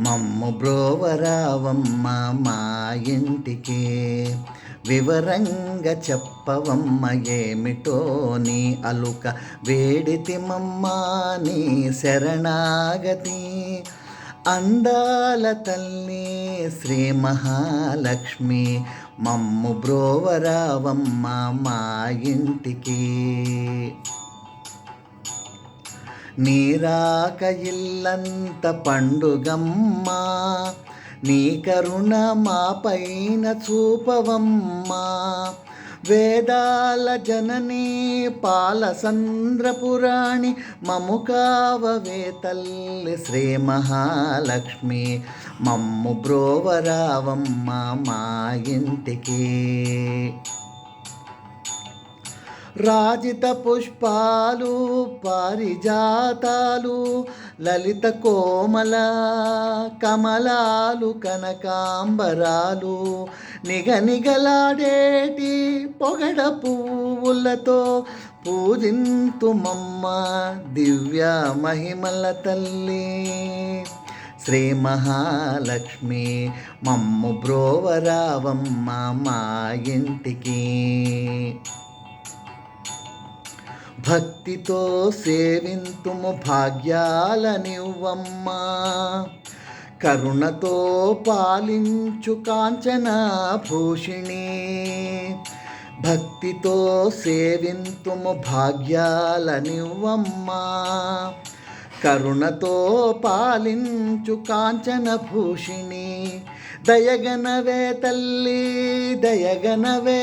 మమ్ము బ్రోవరావమ్మ మా ఇంటికి, వివరంగా చెప్పవమ్మ ఏమిటో నీ అలుక, వేడితిమమ్మ నీ శరణాగతి. అందాల తల్లి శ్రీ మహాలక్ష్మి, మమ్ము బ్రోవరావమ్మ మా ఇంటికి. నీరాక ఇల్లంత పండుగమ్మా, నీ కరుణ మా పైన చూపవమ్మా. వేదాల జననీ పాలసంద్రపురాణి, మము కావవే తల్లి శ్రీ మహాలక్ష్మి, మమ్ము బ్రోవరావమ్మ మా ఇంటికి. రాజిత పుష్పాలు పారిజాతాలు, లలిత కోమల కమలాలు కనకాంబరాలు, నిగనిగలాడేటి పొగడ పువ్వులతో పూజింతుమమ్మ దివ్య మహిమల తల్లి శ్రీ మహాలక్ష్మి, మమ్ము బ్రోవరావమ్మ మా ఇంటికి. భక్తితో సేవింతుము భాగ్యాలనివ్వమ్మా, కరుణతో పాలించు కాంచన భూషిణి. భక్తితో సేవింతుము భాగ్యాలనివ్వమ్మా, కరుణతో పాలించు కాంచన భూషిణి. దయగనవే తల్లి దయగనవే,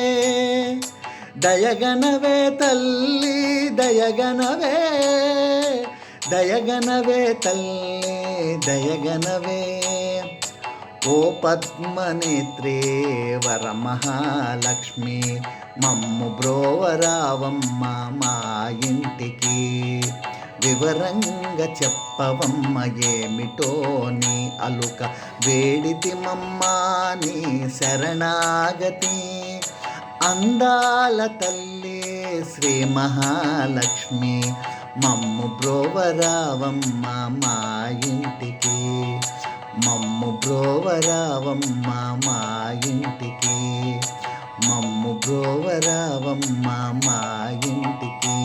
దయగనవే తల్లి దయగనవే, దయగనవే తల్లి దయగనవే. ఓ పద్మనేత్రే వరమహాలక్ష్మి, మమ్ము బ్రోవరావమ్మ మా ఇంటికి. వివరంగా చెప్పవమ్మ ఏమిటో నీ అలుక, వేడితిమమ్మ నీ శరణాగతి. అందాల తల్లి శ్రీ మహాలక్ష్మి, మమ్ము బ్రోవరావమ్మ మా ఇంటికి. మమ్ము బ్రోవరావమ్మ మా ఇంటికి, మమ్ము బ్రోవరావమ్మ మా ఇంటికి.